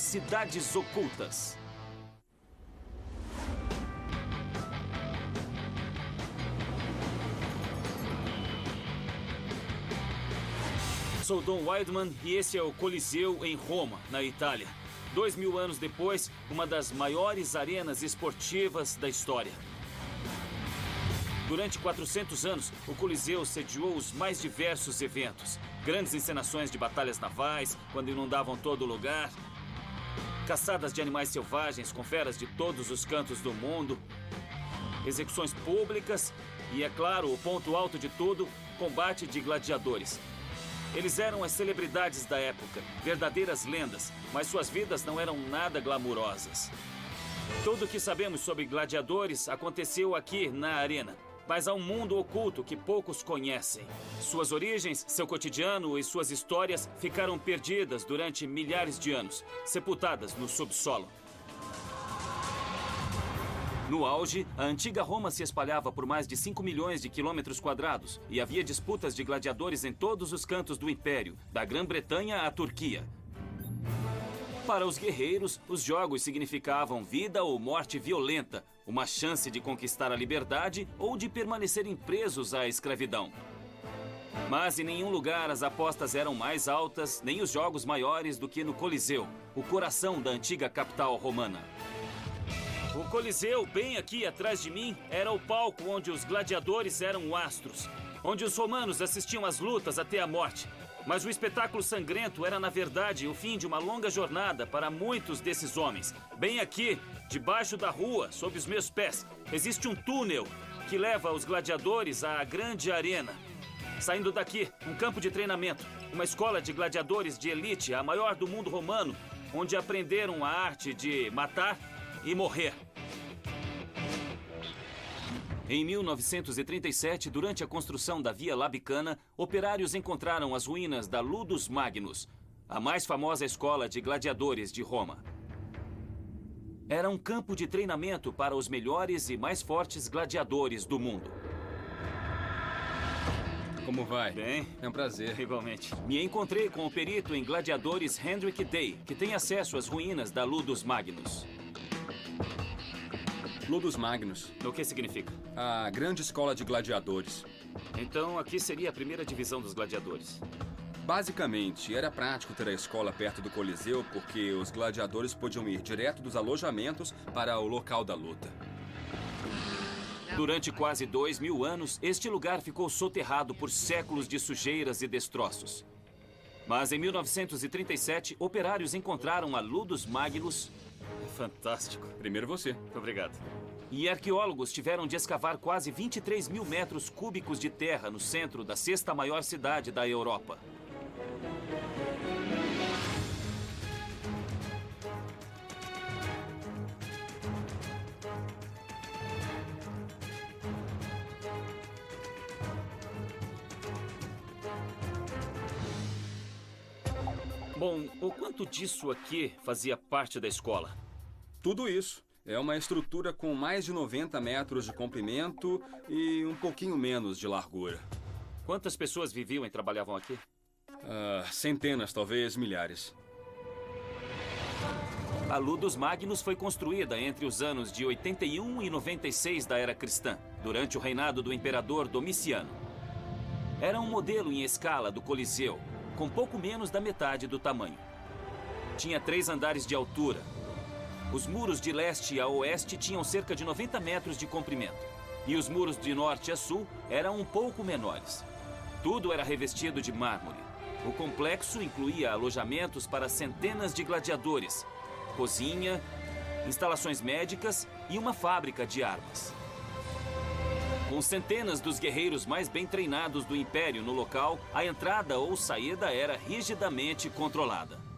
Cidades Ocultas. Sou Don Wildman e esse é o Coliseu em Roma, na Itália. 2000 anos depois, uma das maiores arenas esportivas da história. Durante 400 anos, o Coliseu sediou os mais diversos eventos. Grandes encenações de batalhas navais, quando inundavam todo o lugar. Caçadas de animais selvagens com feras de todos os cantos do mundo. Execuções públicas e, é claro, o ponto alto de tudo, combate de gladiadores. Eles eram as celebridades da época, verdadeiras lendas, mas suas vidas não eram nada glamourosas. Tudo o que sabemos sobre gladiadores aconteceu aqui na arena, mas há um mundo oculto que poucos conhecem. Suas origens, seu cotidiano e suas histórias ficaram perdidas durante milhares de anos, sepultadas no subsolo. No auge, a antiga Roma se espalhava por mais de 5 milhões de quilômetros quadrados e havia disputas de gladiadores em todos os cantos do Império, da Grã-Bretanha à Turquia. Para os guerreiros, os jogos significavam vida ou morte violenta, uma chance de conquistar a liberdade ou de permanecerem presos à escravidão. Mas em nenhum lugar as apostas eram mais altas, nem os jogos maiores do que no Coliseu, o coração da antiga capital romana. O Coliseu, bem aqui atrás de mim, era o palco onde os gladiadores eram astros, onde os romanos assistiam às lutas até a morte. Mas o espetáculo sangrento era, na verdade, o fim de uma longa jornada para muitos desses homens. Bem aqui, debaixo da rua, sob os meus pés, existe um túnel que leva os gladiadores à grande arena. Saindo daqui, um campo de treinamento, uma escola de gladiadores de elite, a maior do mundo romano, onde aprenderam a arte de matar e morrer. Em 1937, durante a construção da Via Labicana, operários encontraram as ruínas da Ludus Magnus, a mais famosa escola de gladiadores de Roma. Era um campo de treinamento para os melhores e mais fortes gladiadores do mundo. Como vai? Bem, é um prazer. Igualmente. Me encontrei com o perito em gladiadores Hendrik Day, que tem acesso às ruínas da Ludus Magnus. Ludus Magnus. O que significa? A grande escola de gladiadores. Então, aqui seria a primeira divisão dos gladiadores. Basicamente, era prático ter a escola perto do Coliseu porque os gladiadores podiam ir direto dos alojamentos para o local da luta. Durante quase 2000 anos, este lugar ficou soterrado por séculos de sujeiras e destroços. Mas em 1937, operários encontraram a Ludus Magnus. Fantástico. Primeiro você. Muito obrigado. E arqueólogos tiveram de escavar quase 23 mil metros cúbicos de terra no centro da sexta maior cidade da Europa. Bom, o quanto disso aqui fazia parte da escola? Tudo isso. É uma estrutura com mais de 90 metros de comprimento e um pouquinho menos de largura. Quantas pessoas viviam e trabalhavam aqui? Centenas, talvez milhares. A Ludus Magnus foi construída entre os anos de 81 e 96 da era cristã, durante o reinado do imperador Domiciano. Era um modelo em escala do Coliseu, com pouco menos da metade do tamanho. Tinha 3 andares de altura. Os muros de leste a oeste tinham cerca de 90 metros de comprimento. E os muros de norte a sul eram um pouco menores. Tudo era revestido de mármore. O complexo incluía alojamentos para centenas de gladiadores, cozinha, instalações médicas e uma fábrica de armas. Com centenas dos guerreiros mais bem treinados do Império no local, a entrada ou saída era rigidamente controlada.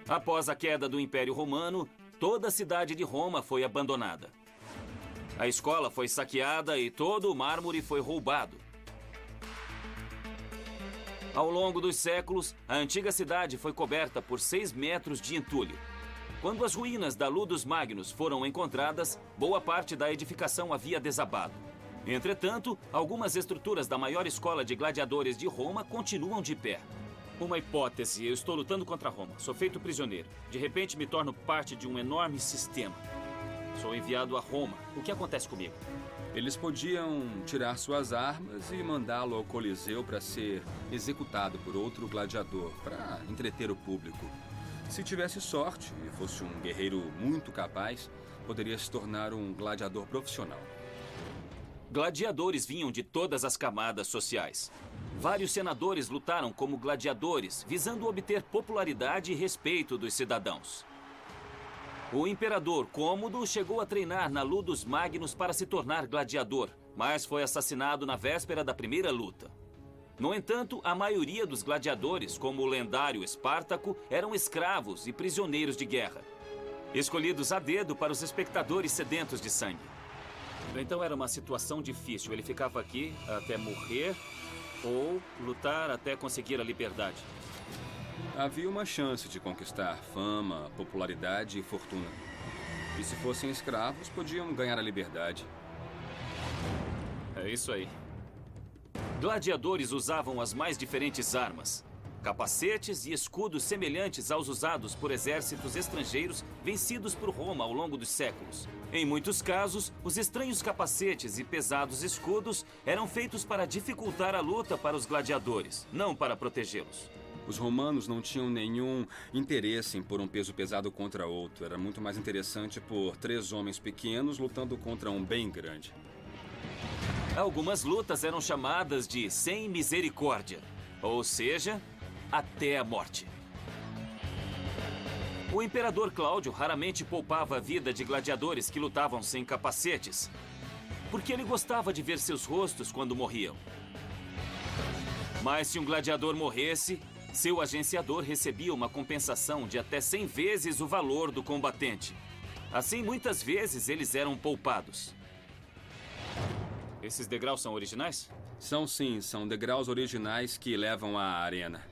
Após a queda do Império Romano, toda a cidade de Roma foi abandonada. A escola foi saqueada e todo o mármore foi roubado. Ao longo dos séculos, a antiga cidade foi coberta por 6 metros de entulho. Quando as ruínas da Ludus Magnus foram encontradas, boa parte da edificação havia desabado. Entretanto, algumas estruturas da maior escola de gladiadores de Roma continuam de pé. Uma hipótese. Eu estou lutando contra Roma. Sou feito prisioneiro. De repente me torno parte de um enorme sistema. Sou enviado a Roma. O que acontece comigo? Eles podiam tirar suas armas e mandá-lo ao Coliseu para ser executado por outro gladiador, para entreter o público. Se tivesse sorte e fosse um guerreiro muito capaz, poderia se tornar um gladiador profissional. Gladiadores vinham de todas as camadas sociais. Vários senadores lutaram como gladiadores, visando obter popularidade e respeito dos cidadãos. O imperador Cômodo chegou a treinar na Ludus Magnus para se tornar gladiador, mas foi assassinado na véspera da primeira luta. No entanto, a maioria dos gladiadores, como o lendário Espartaco, eram escravos e prisioneiros de guerra, escolhidos a dedo para os espectadores sedentos de sangue. Então era uma situação difícil. Ele ficava aqui até morrer ou lutar até conseguir a liberdade. Havia uma chance de conquistar fama, popularidade e fortuna. E se fossem escravos, podiam ganhar a liberdade. É isso aí. Gladiadores usavam as mais diferentes armas. Capacetes e escudos semelhantes aos usados por exércitos estrangeiros vencidos por Roma ao longo dos séculos. Em muitos casos, os estranhos capacetes e pesados escudos eram feitos para dificultar a luta para os gladiadores, não para protegê-los. Os romanos não tinham nenhum interesse em pôr um peso pesado contra outro. Era muito mais interessante por 3 homens pequenos lutando contra um bem grande. Algumas lutas eram chamadas de sem misericórdia, ou seja, até a morte. O imperador Cláudio raramente poupava a vida de gladiadores que lutavam sem capacetes, porque ele gostava de ver seus rostos quando morriam. Mas se um gladiador morresse, seu agenciador recebia uma compensação de até 100 vezes o valor do combatente. Assim, muitas vezes, eles eram poupados. Esses degraus são originais? São sim, são degraus originais que levam à arena.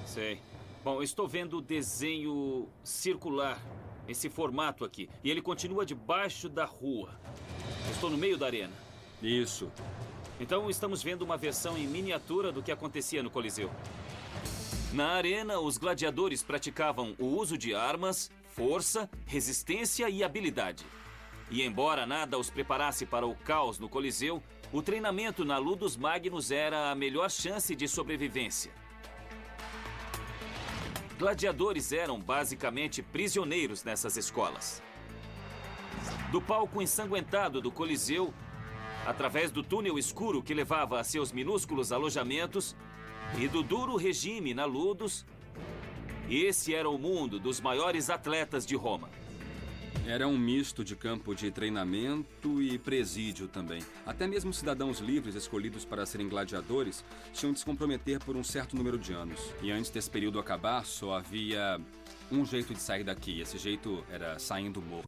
Sei. Bom, estou vendo o desenho circular, esse formato aqui. E ele continua debaixo da rua. Estou no meio da arena. Isso. Então, estamos vendo uma versão em miniatura do que acontecia no Coliseu. Na arena, os gladiadores praticavam o uso de armas, força, resistência e habilidade. E embora nada os preparasse para o caos no Coliseu, o treinamento na Ludus Magnus era a melhor chance de sobrevivência. Gladiadores eram basicamente prisioneiros nessas escolas. Do palco ensanguentado do Coliseu, através do túnel escuro que levava a seus minúsculos alojamentos, e do duro regime na Ludus, esse era o mundo dos maiores atletas de Roma. Era um misto de campo de treinamento e presídio também. Até mesmo cidadãos livres escolhidos para serem gladiadores tinham de se comprometer por um certo número de anos. E antes desse período acabar, só havia um jeito de sair daqui. Esse jeito era saindo morto.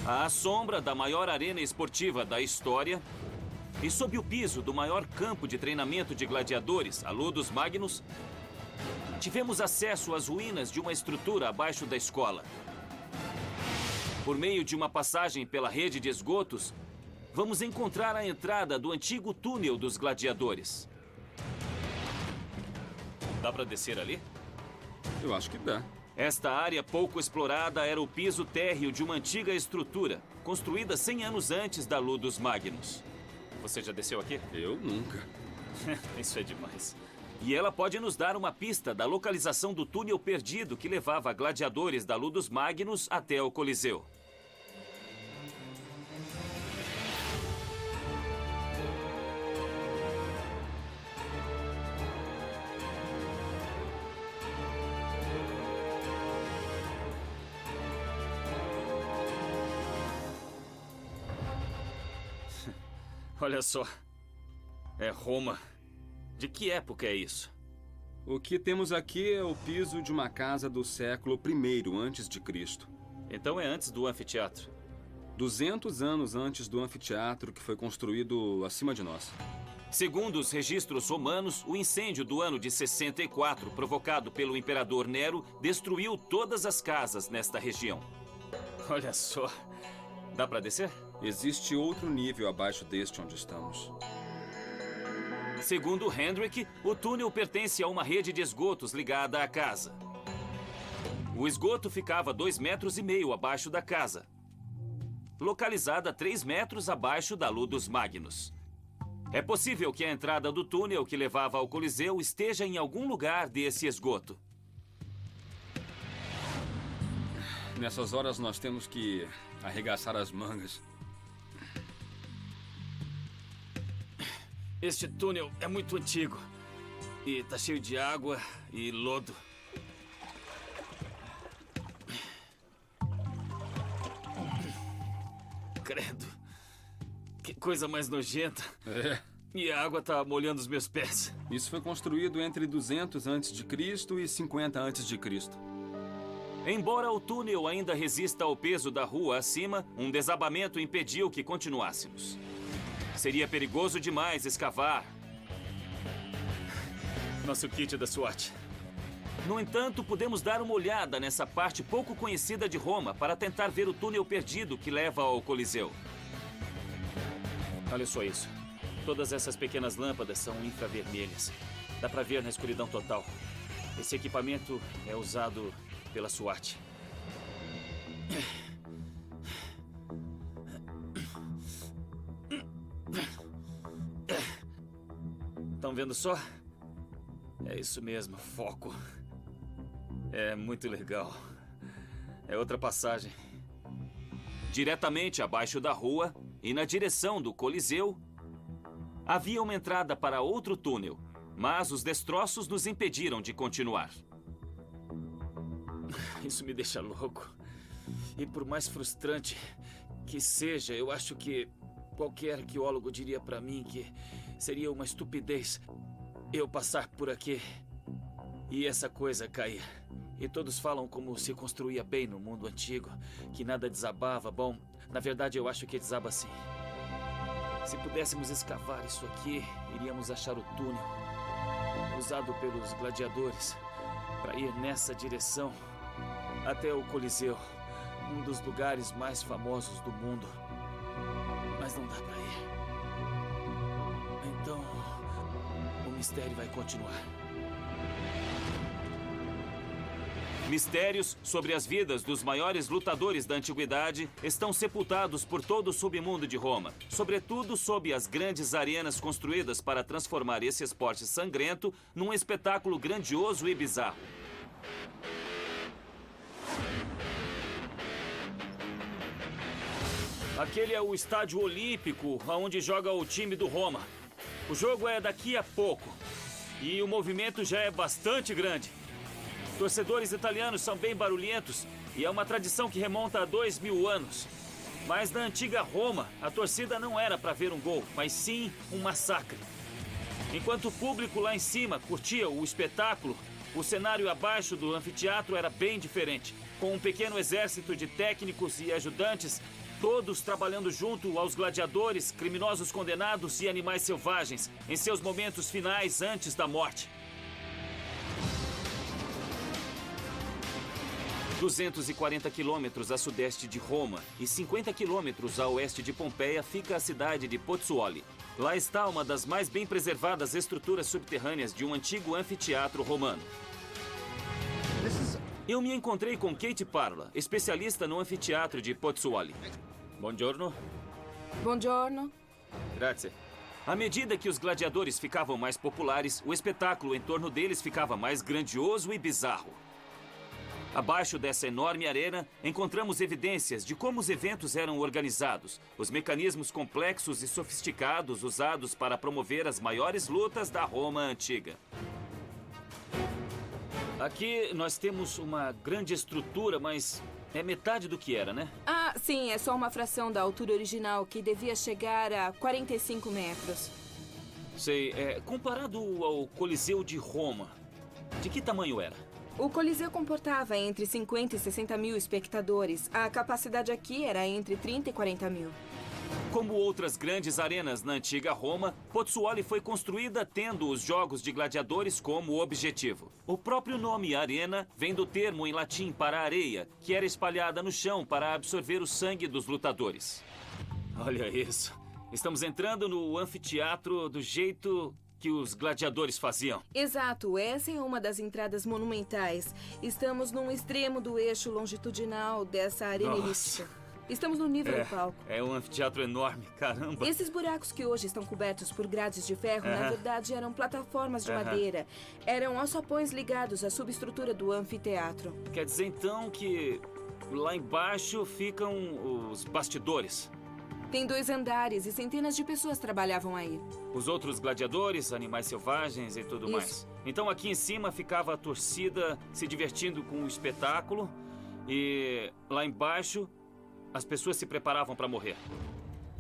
À sombra da maior arena esportiva da história, e sob o piso do maior campo de treinamento de gladiadores, a Ludus Magnus, tivemos acesso às ruínas de uma estrutura abaixo da escola. Por meio de uma passagem pela rede de esgotos, vamos encontrar a entrada do antigo túnel dos gladiadores. Dá para descer ali? Eu acho que dá. Esta área pouco explorada era o piso térreo de uma antiga estrutura, construída 100 anos antes da Ludus Magnus. Você já desceu aqui? Eu nunca. Isso é demais. E ela pode nos dar uma pista da localização do túnel perdido que levava gladiadores da Ludus Magnus até o Coliseu. Olha só. É Roma. De que época é isso? O que temos aqui é o piso de uma casa do século I antes de Cristo. Então é antes do anfiteatro. 200 anos antes do anfiteatro que foi construído acima de nós. Segundo os registros romanos, o incêndio do ano de 64, provocado pelo imperador Nero, destruiu todas as casas nesta região. Olha só. Dá para descer? Existe outro nível abaixo deste onde estamos. Segundo Hendrik, o túnel pertence a uma rede de esgotos ligada à casa. O esgoto ficava 2,5 metros abaixo da casa, localizada 3 metros abaixo da Ludus Magnus. É possível que a entrada do túnel que levava ao Coliseu esteja em algum lugar desse esgoto. Nessas horas nós temos que arregaçar as mangas. Este túnel é muito antigo e tá cheio de água e lodo. Credo. Que coisa mais nojenta. É. E a água tá molhando os meus pés. Isso foi construído entre 200 a.C. e 50 a.C. Embora o túnel ainda resista ao peso da rua acima, um desabamento impediu que continuássemos. Seria perigoso demais escavar. Nosso kit da SWAT. No entanto, podemos dar uma olhada nessa parte pouco conhecida de Roma para tentar ver o túnel perdido que leva ao Coliseu. Olha só isso. Todas essas pequenas lâmpadas são infravermelhas. Dá para ver na escuridão total. Esse equipamento é usado pela SWAT. Estão vendo só? É isso mesmo, foco. É muito legal. É outra passagem. Diretamente abaixo da rua e na direção do Coliseu, havia uma entrada para outro túnel, mas os destroços nos impediram de continuar. Isso me deixa louco. E por mais frustrante que seja, eu acho que qualquer arqueólogo diria para mim que seria uma estupidez eu passar por aqui e essa coisa cair. E todos falam como se construía bem no mundo antigo, que nada desabava. Bom, na verdade eu acho que desaba sim. Se pudéssemos escavar isso aqui, iríamos achar o túnel usado pelos gladiadores para ir nessa direção até o Coliseu, um dos lugares mais famosos do mundo. Mas não dá para ir. Então, o mistério vai continuar. Mistérios sobre as vidas dos maiores lutadores da antiguidade estão sepultados por todo o submundo de Roma, sobretudo sob as grandes arenas construídas para transformar esse esporte sangrento num espetáculo grandioso e bizarro. Aquele é o estádio olímpico, onde joga o time do Roma. O jogo é daqui a pouco e o movimento já é bastante grande. Torcedores italianos são bem barulhentos e é uma tradição que remonta a 2000 anos. Mas na antiga Roma, a torcida não era para ver um gol, mas sim um massacre. Enquanto o público lá em cima curtia o espetáculo, o cenário abaixo do anfiteatro era bem diferente, com um pequeno exército de técnicos e ajudantes, todos trabalhando junto aos gladiadores, criminosos condenados e animais selvagens, em seus momentos finais antes da morte. 240 quilômetros a sudeste de Roma e 50 quilômetros a oeste de Pompeia fica a cidade de Pozzuoli. Lá está uma das mais bem preservadas estruturas subterrâneas de um antigo anfiteatro romano. Eu me encontrei com Kate Parla, especialista no anfiteatro de Pozzuoli. Buongiorno. Buongiorno. Grazie. À medida que os gladiadores ficavam mais populares, o espetáculo em torno deles ficava mais grandioso e bizarro. Abaixo dessa enorme arena, encontramos evidências de como os eventos eram organizados, os mecanismos complexos e sofisticados usados para promover as maiores lutas da Roma antiga. Aqui nós temos uma grande estrutura, mas é metade do que era, né? Ah, sim, é só uma fração da altura original, que devia chegar a 45 metros. Sei, comparado ao Coliseu de Roma, de que tamanho era? O Coliseu comportava entre 50 e 60 mil espectadores. A capacidade aqui era entre 30 e 40 mil. Como outras grandes arenas na antiga Roma, Pozzuoli foi construída tendo os jogos de gladiadores como objetivo. O próprio nome arena vem do termo em latim para areia, que era espalhada no chão para absorver o sangue dos lutadores. Olha isso. Estamos entrando no anfiteatro do jeito que os gladiadores faziam. Exato, essa é uma das entradas monumentais. Estamos num extremo do eixo longitudinal dessa arena Nossa. elíptica. Estamos no nível do palco. É um anfiteatro enorme, caramba. Esses buracos que hoje estão cobertos por grades de ferro, na verdade, eram plataformas de madeira. Eram alçapões ligados à subestrutura do anfiteatro. Quer dizer, então, que lá embaixo ficam os bastidores. Tem 2 andares e centenas de pessoas trabalhavam aí. Os outros gladiadores, animais selvagens e tudo Isso. mais. Então, aqui em cima ficava a torcida se divertindo com o espetáculo. E lá embaixo, as pessoas se preparavam para morrer.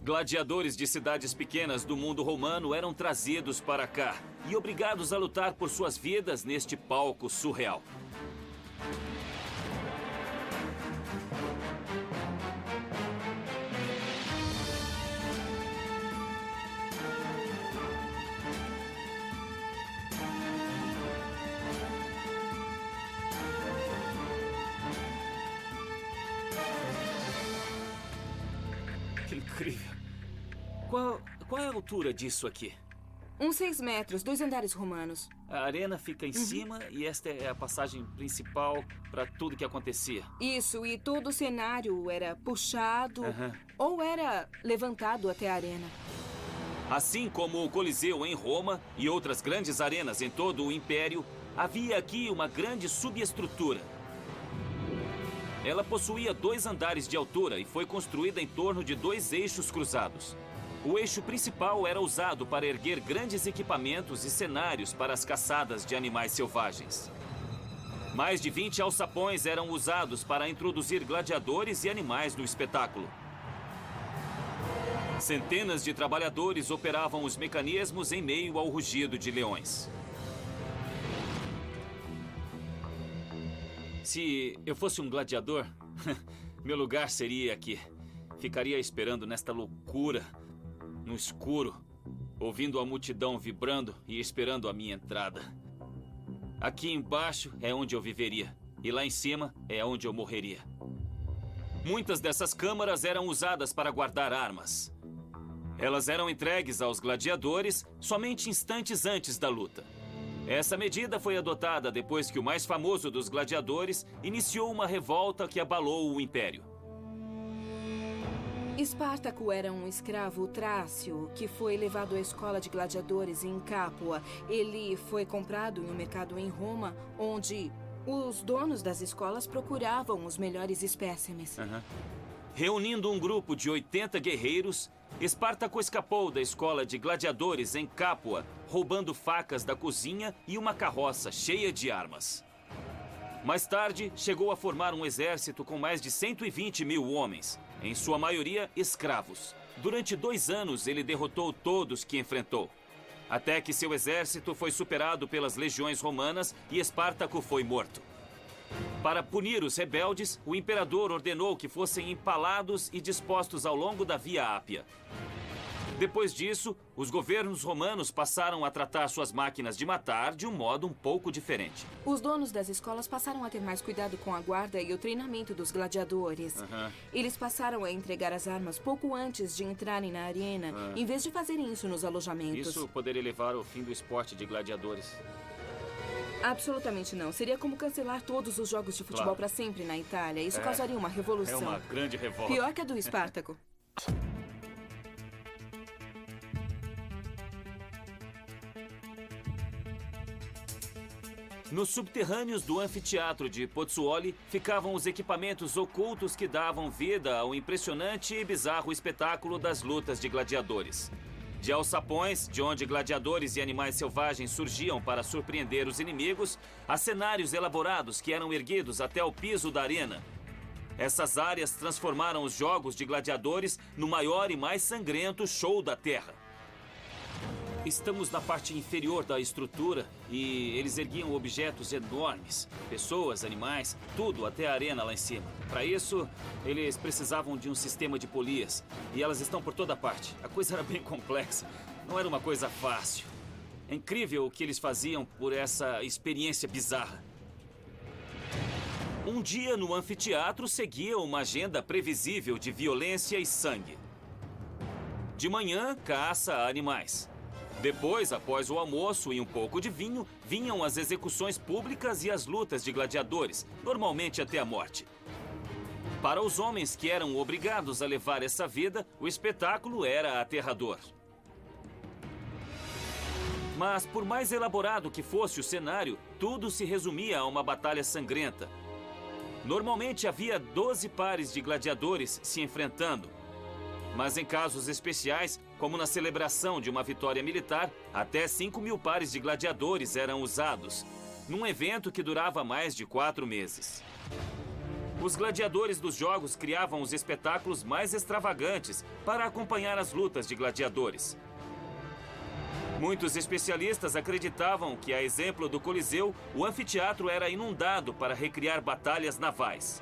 Gladiadores de cidades pequenas do mundo romano eram trazidos para cá e obrigados a lutar por suas vidas neste palco surreal. Que incrível. Qual é a altura disso aqui? Uns 6 metros, 2 andares romanos. A arena fica em cima e esta é a passagem principal para tudo que acontecia. Isso, e todo o cenário era puxado ou era levantado até a arena. Assim como o Coliseu em Roma e outras grandes arenas em todo o Império, havia aqui uma grande subestrutura. Ela possuía 2 andares de altura e foi construída em torno de 2 eixos cruzados. O eixo principal era usado para erguer grandes equipamentos e cenários para as caçadas de animais selvagens. Mais de 20 alçapões eram usados para introduzir gladiadores e animais no espetáculo. Centenas de trabalhadores operavam os mecanismos em meio ao rugido de leões. Se eu fosse um gladiador, meu lugar seria aqui. Ficaria esperando nesta loucura, no escuro, ouvindo a multidão vibrando e esperando a minha entrada. Aqui embaixo é onde eu viveria, e lá em cima é onde eu morreria. Muitas dessas câmaras eram usadas para guardar armas. Elas eram entregues aos gladiadores somente instantes antes da luta. Essa medida foi adotada depois que o mais famoso dos gladiadores iniciou uma revolta que abalou o Império. Espartaco era um escravo trácio que foi levado à escola de gladiadores em Capua. Ele foi comprado em um mercado em Roma, onde os donos das escolas procuravam os melhores espécimes. Reunindo um grupo de 80 guerreiros, Espartaco escapou da escola de gladiadores em Capua, roubando facas da cozinha e uma carroça cheia de armas. Mais tarde, chegou a formar um exército com mais de 120 mil homens, em sua maioria escravos. Durante 2 anos, ele derrotou todos que enfrentou, até que seu exército foi superado pelas legiões romanas e Espartaco foi morto. Para punir os rebeldes, o imperador ordenou que fossem empalados e dispostos ao longo da Via Ápia. Depois disso, os governos romanos passaram a tratar suas máquinas de matar de um modo um pouco diferente. Os donos das escolas passaram a ter mais cuidado com a guarda e o treinamento dos gladiadores. Eles passaram a entregar as armas pouco antes de entrarem na arena, em vez de fazerem isso nos alojamentos. Isso poderia levar ao fim do esporte de gladiadores. Absolutamente não. Seria como cancelar todos os jogos de futebol para sempre na Itália. Isso causaria uma revolução. É uma grande revolta. Pior que a do Espartaco. Nos subterrâneos do anfiteatro de Pozzuoli ficavam os equipamentos ocultos que davam vida ao impressionante e bizarro espetáculo das lutas de gladiadores. De alçapões, de onde gladiadores e animais selvagens surgiam para surpreender os inimigos, a cenários elaborados que eram erguidos até o piso da arena. Essas áreas transformaram os jogos de gladiadores no maior e mais sangrento show da Terra. Estamos na parte inferior da estrutura e eles erguiam objetos enormes. Pessoas, animais, tudo até a arena lá em cima. Para isso, eles precisavam de um sistema de polias. E elas estão por toda parte. A coisa era bem complexa. Não era uma coisa fácil. É incrível o que eles faziam por essa experiência bizarra. Um dia no anfiteatro seguia uma agenda previsível de violência e sangue. De manhã, caça a animais. Depois, após o almoço e um pouco de vinho, vinham as execuções públicas e as lutas de gladiadores, normalmente até a morte. Para os homens que eram obrigados a levar essa vida, o espetáculo era aterrador. Mas, por mais elaborado que fosse o cenário, tudo se resumia a uma batalha sangrenta. Normalmente havia 12 pares de gladiadores se enfrentando. Mas em casos especiais, como na celebração de uma vitória militar, até 5.000 pares de gladiadores eram usados, num evento que durava mais de 4 meses. Os gladiadores dos jogos criavam os espetáculos mais extravagantes para acompanhar as lutas de gladiadores. Muitos especialistas acreditavam que, a exemplo do Coliseu, o anfiteatro era inundado para recriar batalhas navais.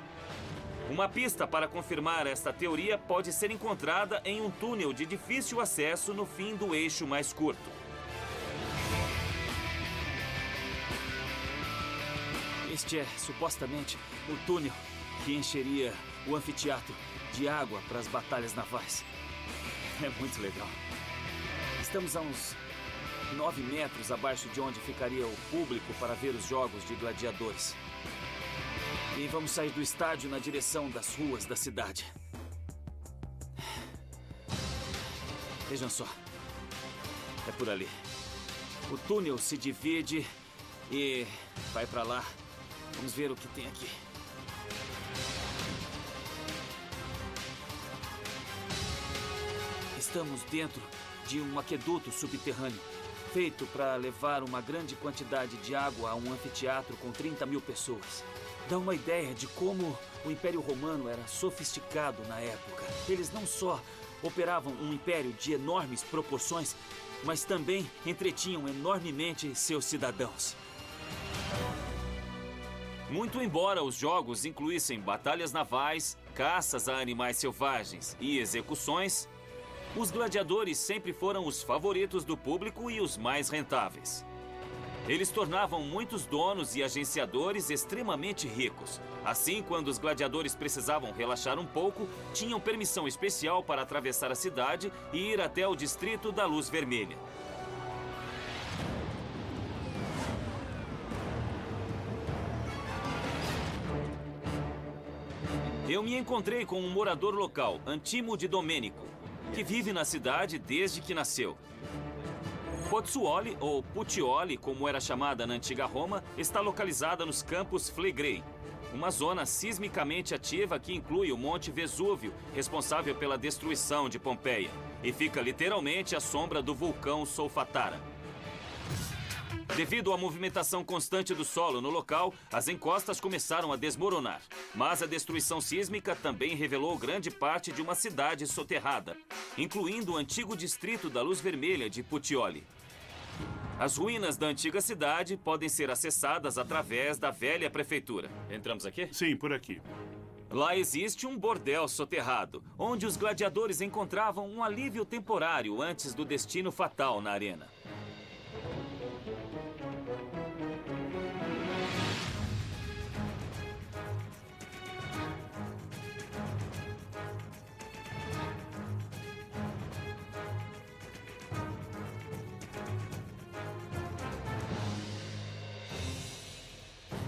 Uma pista para confirmar esta teoria pode ser encontrada em um túnel de difícil acesso no fim do eixo mais curto. Este é, supostamente, o túnel que encheria o anfiteatro de água para as batalhas navais. É muito legal. Estamos a uns 9 metros abaixo de onde ficaria o público para ver os jogos de gladiadores. E vamos sair do estádio na direção das ruas da cidade. Vejam só. É por ali. O túnel se divide e vai para lá. Vamos ver o que tem aqui. Estamos dentro de um aqueduto subterrâneo, feito para levar uma grande quantidade de água a um anfiteatro com 30.000 pessoas. Dá uma ideia de como o Império Romano era sofisticado na época. Eles não só operavam um império de enormes proporções, mas também entretinham enormemente seus cidadãos. Muito embora os jogos incluíssem batalhas navais, caças a animais selvagens e execuções, os gladiadores sempre foram os favoritos do público e os mais rentáveis. Eles tornavam muitos donos e agenciadores extremamente ricos. Assim, quando os gladiadores precisavam relaxar um pouco, tinham permissão especial para atravessar a cidade e ir até o distrito da Luz Vermelha. Eu me encontrei com um morador local, Antimo de Domênico, que vive na cidade desde que nasceu. Pozzuoli, ou Puteoli, como era chamada na antiga Roma, está localizada nos Campos Flegrei, uma zona sismicamente ativa que inclui o Monte Vesúvio, responsável pela destruição de Pompeia, e fica literalmente à sombra do vulcão Solfatara. Devido à movimentação constante do solo no local, as encostas começaram a desmoronar. Mas a destruição sísmica também revelou grande parte de uma cidade soterrada, incluindo o antigo distrito da Luz Vermelha de Puteoli. As ruínas da antiga cidade podem ser acessadas através da velha prefeitura. Entramos aqui? Sim, por aqui. Lá existe um bordel soterrado, onde os gladiadores encontravam um alívio temporário antes do destino fatal na arena.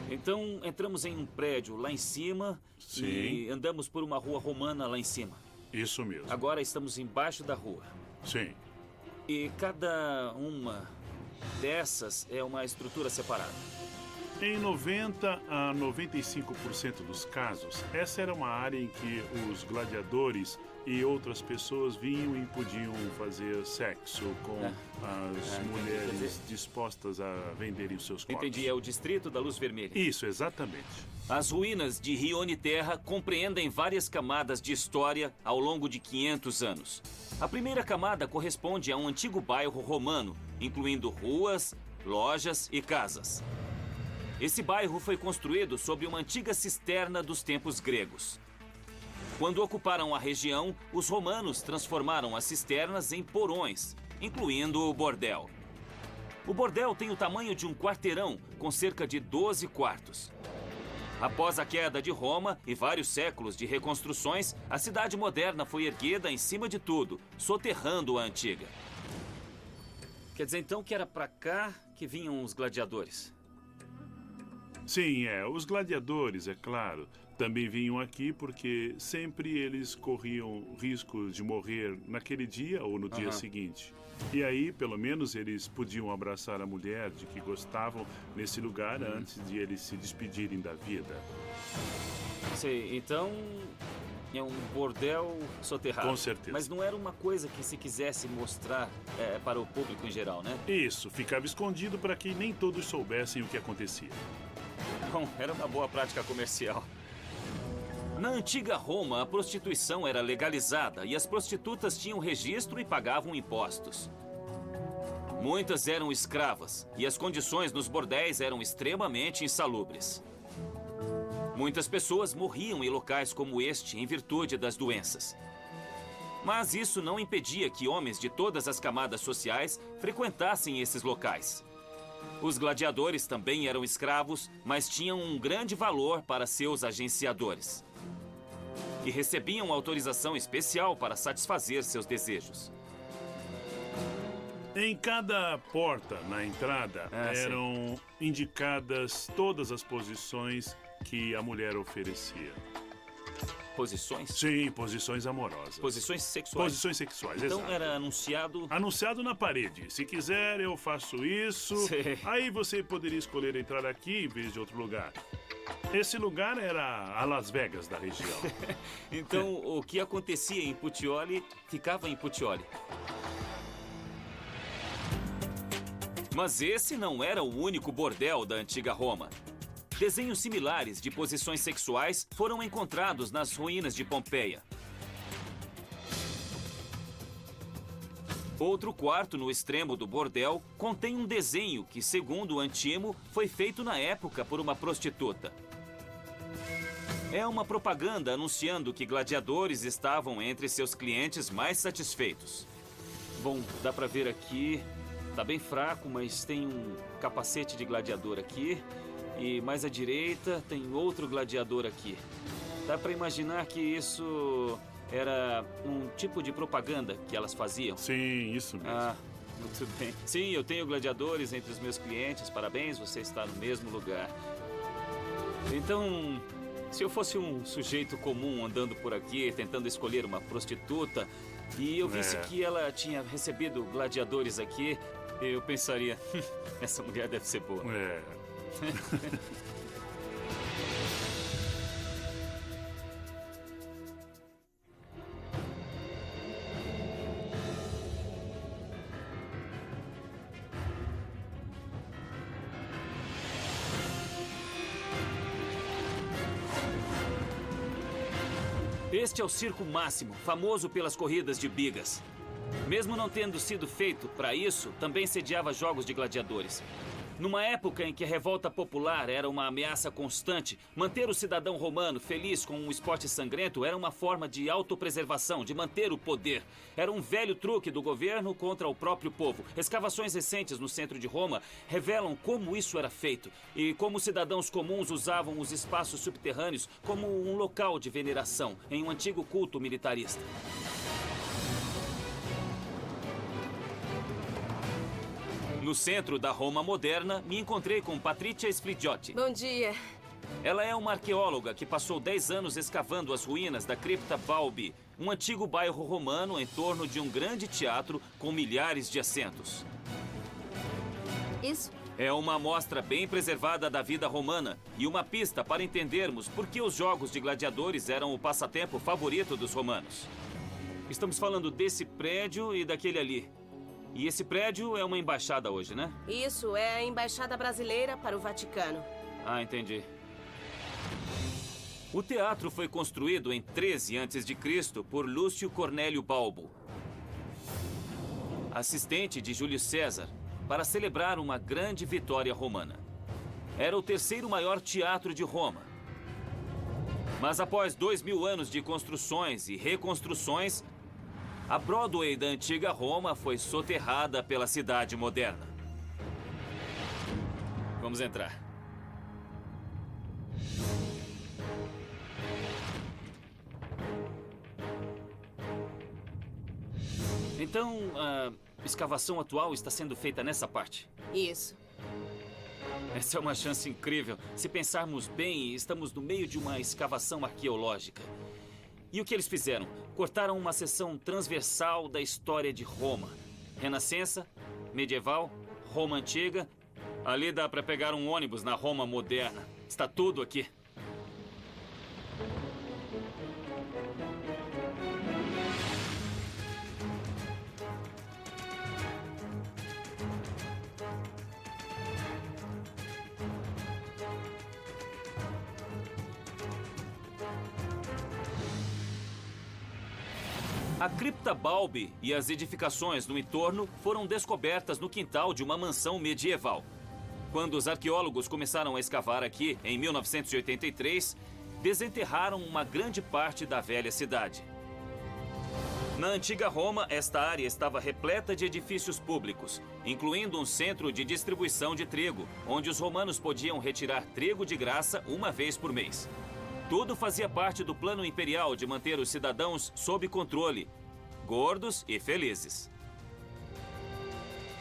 Então, entramos em um prédio lá em cima. Sim. E andamos por uma rua romana lá em cima. Isso mesmo. Agora estamos embaixo da rua. Sim. E cada uma dessas é uma estrutura separada. Em 90 a 95% dos casos, essa era uma área em que os gladiadores e outras pessoas vinham e podiam fazer sexo com as mulheres dispostas a venderem os seus corpos. Entendi, é o distrito da Luz Vermelha. Isso, exatamente. As ruínas de Rione Terra compreendem várias camadas de história ao longo de 500 anos. A primeira camada corresponde a um antigo bairro romano, incluindo ruas, lojas e casas. Esse bairro foi construído sob uma antiga cisterna dos tempos gregos. Quando ocuparam a região, os romanos transformaram as cisternas em porões, incluindo o bordel. O bordel tem o tamanho de um quarteirão, com cerca de 12 quartos. Após a queda de Roma e vários séculos de reconstruções, a cidade moderna foi erguida em cima de tudo, soterrando a antiga. Quer dizer, então, que era pra cá que vinham os gladiadores. Sim, os gladiadores, é claro, também vinham aqui porque sempre eles corriam risco de morrer naquele dia ou no dia seguinte. E aí, pelo menos, eles podiam abraçar a mulher de que gostavam nesse lugar antes de eles se despedirem da vida. Sei, então é um bordel soterrado. Com certeza. Mas não era uma coisa que se quisesse mostrar para o público em geral, né? Isso, ficava escondido para que nem todos soubessem o que acontecia. Bom, era uma boa prática comercial. Na antiga Roma, a prostituição era legalizada e as prostitutas tinham registro e pagavam impostos. Muitas eram escravas e as condições nos bordéis eram extremamente insalubres. Muitas pessoas morriam em locais como este em virtude das doenças. Mas isso não impedia que homens de todas as camadas sociais frequentassem esses locais. Os gladiadores também eram escravos, mas tinham um grande valor para seus agenciadores. E recebiam autorização especial para satisfazer seus desejos. Em cada porta na entrada eram indicadas todas as posições que a mulher oferecia. Posições? Sim, posições amorosas. Posições sexuais. Posições sexuais, Então exato. era anunciado... Anunciado na parede. Se quiser, eu faço isso. Sim. Aí você poderia escolher entrar aqui em vez de outro lugar. Esse lugar era a Las Vegas da região. Então, o que acontecia em Puteoli, ficava em Puteoli. Mas esse não era o único bordel da antiga Roma. Desenhos similares de posições sexuais foram encontrados nas ruínas de Pompeia. Outro quarto no extremo do bordel contém um desenho que, segundo o Antimo, foi feito na época por uma prostituta. É uma propaganda anunciando que gladiadores estavam entre seus clientes mais satisfeitos. Bom, dá pra ver aqui, tá bem fraco, mas tem um capacete de gladiador aqui. E mais à direita tem outro gladiador aqui. Dá pra imaginar que isso era um tipo de propaganda que elas faziam? Sim, isso mesmo. Ah, muito bem. Sim, eu tenho gladiadores entre os meus clientes. Parabéns, você está no mesmo lugar. Então, se eu fosse um sujeito comum andando por aqui, tentando escolher uma prostituta, e eu visse que ela tinha recebido gladiadores aqui, eu pensaria, essa mulher deve ser boa. Este é o Circo Máximo, famoso pelas corridas de bigas. Mesmo não tendo sido feito para isso, também sediava jogos de gladiadores. Numa época em que a revolta popular era uma ameaça constante, manter o cidadão romano feliz com um esporte sangrento era uma forma de autopreservação, de manter o poder. Era um velho truque do governo contra o próprio povo. Escavações recentes no centro de Roma revelam como isso era feito e como cidadãos comuns usavam os espaços subterrâneos como um local de veneração em um antigo culto militarista. No centro da Roma moderna, me encontrei com Patrizia Sfligiotti. Bom dia. Ela é uma arqueóloga que passou 10 anos escavando as ruínas da Cripta Balbi, um antigo bairro romano em torno de um grande teatro com milhares de assentos. Isso? É uma amostra bem preservada da vida romana e uma pista para entendermos por que os jogos de gladiadores eram o passatempo favorito dos romanos. Estamos falando desse prédio e daquele ali. E esse prédio é uma embaixada hoje, né? Isso, é a Embaixada Brasileira para o Vaticano. Ah, entendi. O teatro foi construído em 13 a.C. por Lúcio Cornélio Balbo, assistente de Júlio César, para celebrar uma grande vitória romana. Era o terceiro maior teatro de Roma. Mas após 2000 anos de construções e reconstruções, a Broadway da antiga Roma foi soterrada pela cidade moderna. Vamos entrar. Então, a escavação atual está sendo feita nessa parte. Isso. Essa é uma chance incrível. Se pensarmos bem, estamos no meio de uma escavação arqueológica. E o que eles fizeram? Cortaram uma seção transversal da história de Roma. Renascença, medieval, Roma antiga. Ali dá para pegar um ônibus na Roma moderna. Está tudo aqui. A cripta Balbi e as edificações no entorno foram descobertas no quintal de uma mansão medieval. Quando os arqueólogos começaram a escavar aqui, em 1983, desenterraram uma grande parte da velha cidade. Na antiga Roma, esta área estava repleta de edifícios públicos, incluindo um centro de distribuição de trigo, onde os romanos podiam retirar trigo de graça uma vez por mês. Tudo fazia parte do plano imperial de manter os cidadãos sob controle, gordos e felizes.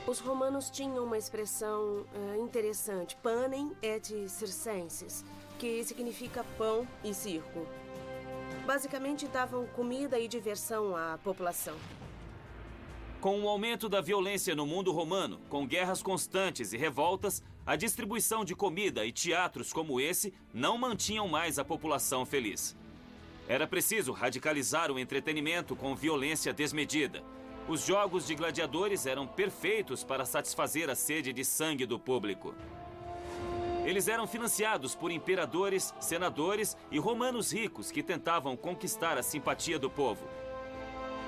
Os romanos tinham uma expressão interessante, panem et circenses, que significa pão e circo. Basicamente, davam comida e diversão à população. Com o aumento da violência no mundo romano, com guerras constantes e revoltas, a distribuição de comida e teatros como esse não mantinham mais a população feliz. Era preciso radicalizar o entretenimento com violência desmedida. Os jogos de gladiadores eram perfeitos para satisfazer a sede de sangue do público. Eles eram financiados por imperadores, senadores e romanos ricos que tentavam conquistar a simpatia do povo.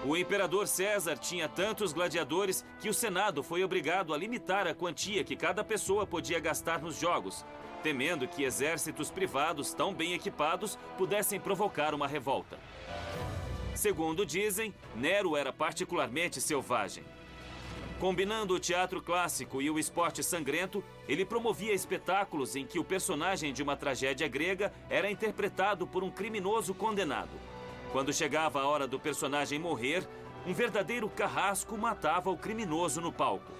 O imperador César tinha tantos gladiadores que o Senado foi obrigado a limitar a quantia que cada pessoa podia gastar nos jogos, temendo que exércitos privados tão bem equipados pudessem provocar uma revolta. Segundo dizem, Nero era particularmente selvagem. Combinando o teatro clássico e o esporte sangrento, ele promovia espetáculos em que o personagem de uma tragédia grega era interpretado por um criminoso condenado. Quando chegava a hora do personagem morrer, um verdadeiro carrasco matava o criminoso no palco.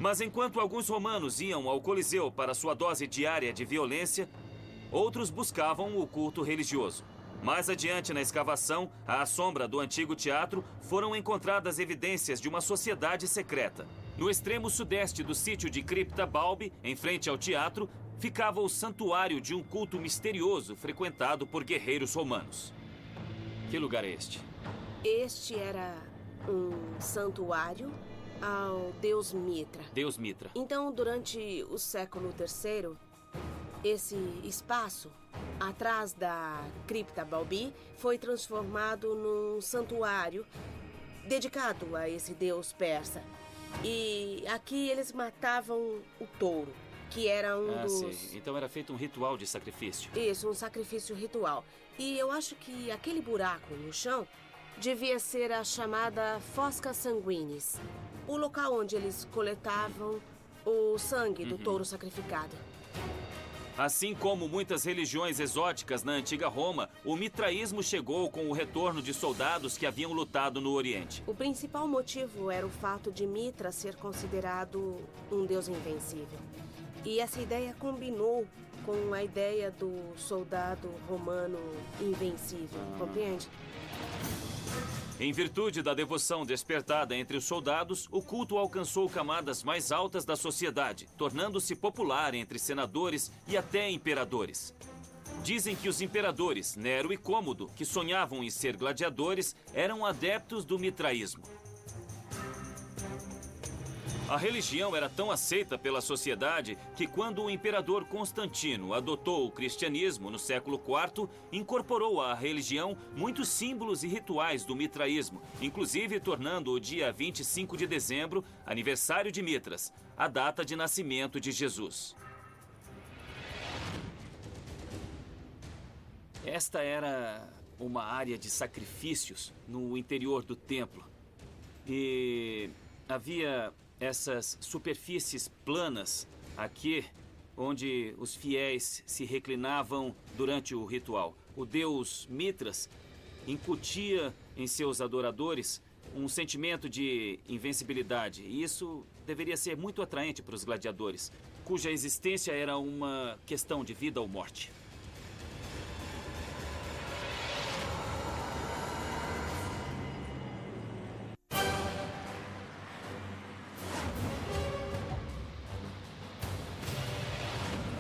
Mas enquanto alguns romanos iam ao Coliseu para sua dose diária de violência, outros buscavam o culto religioso. Mais adiante na escavação, à sombra do antigo teatro, foram encontradas evidências de uma sociedade secreta. No extremo sudeste do sítio de Cripta Balbi, em frente ao teatro, ficava o santuário de um culto misterioso frequentado por guerreiros romanos. Que lugar é este? Este era um santuário ao deus Mitra. Deus Mitra. Então, durante o século III, esse espaço atrás da Cripta Balbi foi transformado num santuário dedicado a esse deus persa. E aqui eles matavam o touro, que era um dos... Sim. Então era feito um ritual de sacrifício. Isso, um sacrifício ritual. E eu acho que aquele buraco no chão devia ser a chamada Fosca Sanguinis, o local onde eles coletavam o sangue do touro sacrificado. Assim como muitas religiões exóticas na antiga Roma, o mitraísmo chegou com o retorno de soldados que haviam lutado no Oriente. O principal motivo era o fato de Mitra ser considerado um deus invencível. E essa ideia combinou com a ideia do soldado romano invencível, compreende? Em virtude da devoção despertada entre os soldados, o culto alcançou camadas mais altas da sociedade, tornando-se popular entre senadores e até imperadores. Dizem que os imperadores, Nero e Cômodo, que sonhavam em ser gladiadores, eram adeptos do mitraísmo. A religião era tão aceita pela sociedade que quando o imperador Constantino adotou o cristianismo no século IV, incorporou à religião muitos símbolos e rituais do mitraísmo, inclusive tornando o dia 25 de dezembro, aniversário de Mitras, a data de nascimento de Jesus. Esta era uma área de sacrifícios no interior do templo. E havia essas superfícies planas aqui, onde os fiéis se reclinavam durante o ritual. O deus Mitras incutia em seus adoradores um sentimento de invencibilidade. E isso deveria ser muito atraente para os gladiadores, cuja existência era uma questão de vida ou morte.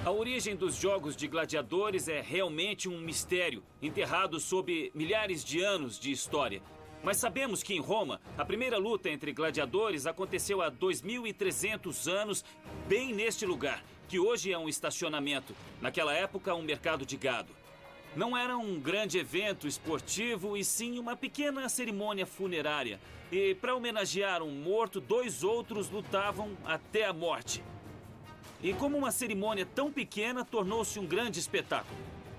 A origem dos jogos de gladiadores é realmente um mistério, enterrado sob milhares de anos de história. Mas sabemos que em Roma, a primeira luta entre gladiadores aconteceu há 2.300 anos, bem neste lugar, que hoje é um estacionamento, naquela época um mercado de gado. Não era um grande evento esportivo, e sim uma pequena cerimônia funerária. E para homenagear um morto, 2 outros lutavam até a morte. E como uma cerimônia tão pequena, tornou-se um grande espetáculo.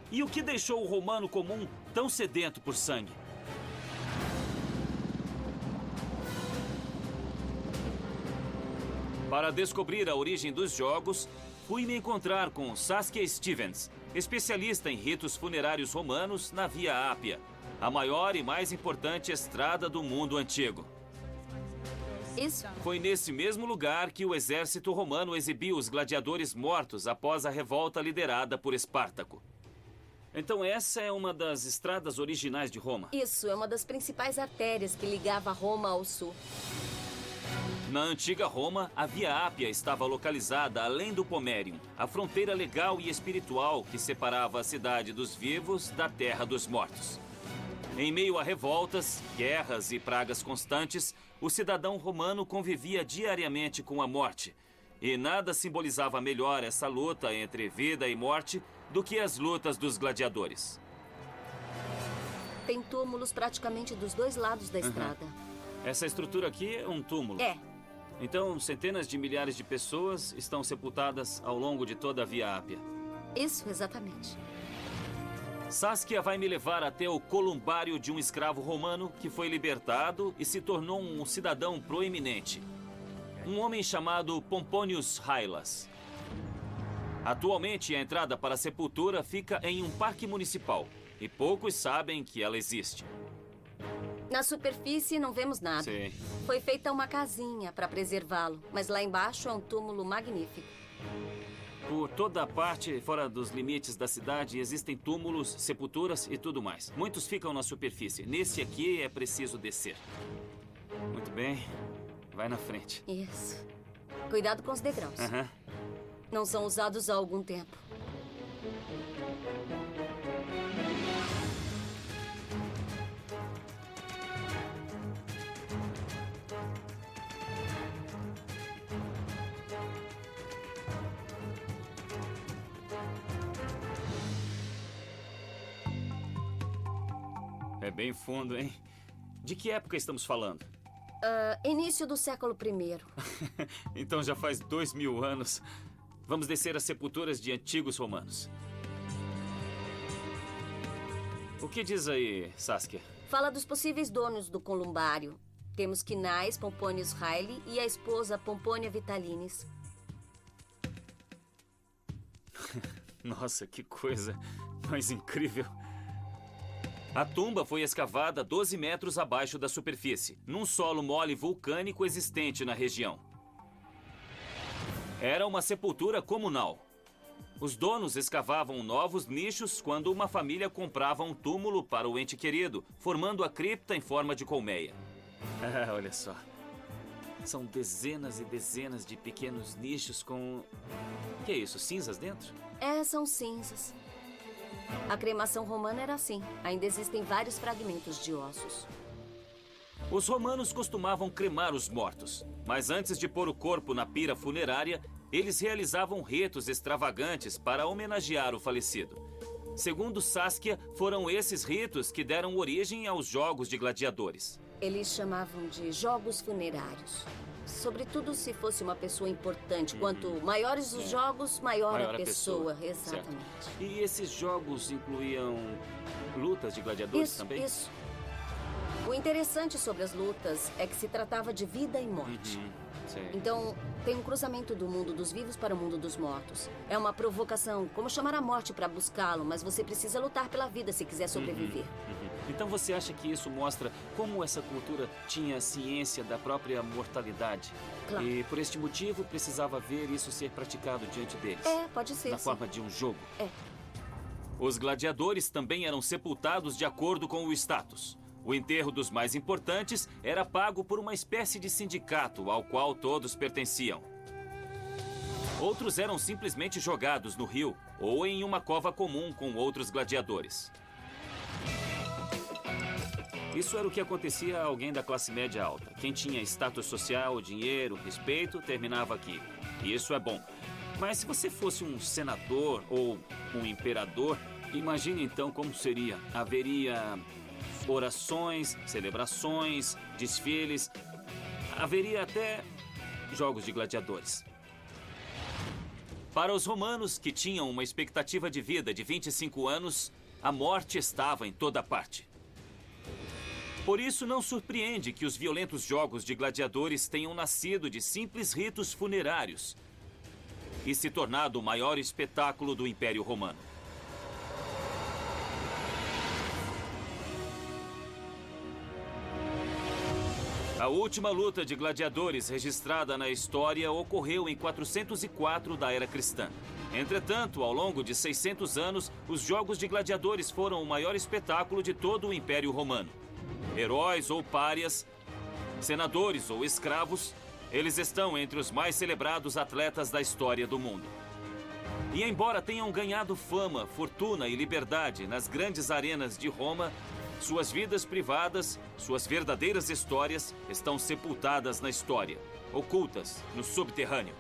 E o que deixou o romano comum tão sedento por sangue? Para descobrir a origem dos jogos, fui me encontrar com Saskia Stevens, especialista em ritos funerários romanos na Via Ápia, a maior e mais importante estrada do mundo antigo. Isso. Foi nesse mesmo lugar que o exército romano exibiu os gladiadores mortos após a revolta liderada por Espartaco. Então essa é uma das estradas originais de Roma? Isso, é uma das principais artérias que ligava Roma ao sul. Na antiga Roma, a Via Ápia estava localizada além do Pomerium, a fronteira legal e espiritual que separava a cidade dos vivos da terra dos mortos. Em meio a revoltas, guerras e pragas constantes, o cidadão romano convivia diariamente com a morte. E nada simbolizava melhor essa luta entre vida e morte do que as lutas dos gladiadores. Tem túmulos praticamente dos 2 lados da estrada. Essa estrutura aqui é um túmulo. É. Então, centenas de milhares de pessoas estão sepultadas ao longo de toda a Via Ápia. Isso, exatamente. Saskia vai me levar até o columbário de um escravo romano que foi libertado e se tornou um cidadão proeminente. Um homem chamado Pomponius Hylas. Atualmente, a entrada para a sepultura fica em um parque municipal e poucos sabem que ela existe. Na superfície não vemos nada. Sim. Foi feita uma casinha para preservá-lo, mas lá embaixo é um túmulo magnífico. Por toda a parte, fora dos limites da cidade, existem túmulos, sepulturas e tudo mais. Muitos ficam na superfície. Nesse aqui é preciso descer. Muito bem. Vai na frente. Isso. Cuidado com os degraus. Não são usados há algum tempo. É bem fundo, hein? De que época estamos falando? Início do século I. Então já faz 2000 anos. Vamos descer as sepulturas de antigos romanos. O que diz aí, Saskia? Fala dos possíveis donos do columbário. Temos Quinais Pomponius Haile e a esposa Pomponia Vitalines. Nossa, que coisa mais incrível. A tumba foi escavada 12 metros abaixo da superfície, num solo mole vulcânico existente na região. Era uma sepultura comunal. Os donos escavavam novos nichos quando uma família comprava um túmulo para o ente querido, formando a cripta em forma de colmeia. Olha só. São dezenas e dezenas de pequenos nichos com... O que é isso? Cinzas dentro? São cinzas. A cremação romana era assim. Ainda existem vários fragmentos de ossos. Os romanos costumavam cremar os mortos, mas antes de pôr o corpo na pira funerária, eles realizavam ritos extravagantes para homenagear o falecido. Segundo Saskia, foram esses ritos que deram origem aos jogos de gladiadores. Eles chamavam de jogos funerários. Sobretudo se fosse uma pessoa importante. Quanto maiores os jogos, maior a pessoa. Exatamente. Certo. E esses jogos incluíam lutas de gladiadores também? Isso. O interessante sobre as lutas é que se tratava de vida e morte. Sei. Então, tem um cruzamento do mundo dos vivos para o mundo dos mortos. É uma provocação, como chamar a morte para buscá-lo, mas você precisa lutar pela vida se quiser sobreviver. Então você acha que isso mostra como essa cultura tinha ciência da própria mortalidade? Claro. E por este motivo precisava ver isso ser praticado diante deles? Pode ser, Na sim. forma de um jogo? É. Os gladiadores também eram sepultados de acordo com o status. O enterro dos mais importantes era pago por uma espécie de sindicato ao qual todos pertenciam. Outros eram simplesmente jogados no rio ou em uma cova comum com outros gladiadores. Isso era o que acontecia a alguém da classe média alta. Quem tinha status social, dinheiro, respeito, terminava aqui. E isso é bom. Mas se você fosse um senador ou um imperador, imagine então como seria. Haveria orações, celebrações, desfiles. Haveria até jogos de gladiadores. Para os romanos, que tinham uma expectativa de vida de 25 anos, a morte estava em toda parte. Por isso, não surpreende que os violentos jogos de gladiadores tenham nascido de simples ritos funerários e se tornado o maior espetáculo do Império Romano. A última luta de gladiadores registrada na história ocorreu em 404 da Era Cristã. Entretanto, ao longo de 600 anos, os jogos de gladiadores foram o maior espetáculo de todo o Império Romano. Heróis ou párias, senadores ou escravos, eles estão entre os mais celebrados atletas da história do mundo. E embora tenham ganhado fama, fortuna e liberdade nas grandes arenas de Roma, suas vidas privadas, suas verdadeiras histórias, estão sepultadas na história, ocultas no subterrâneo.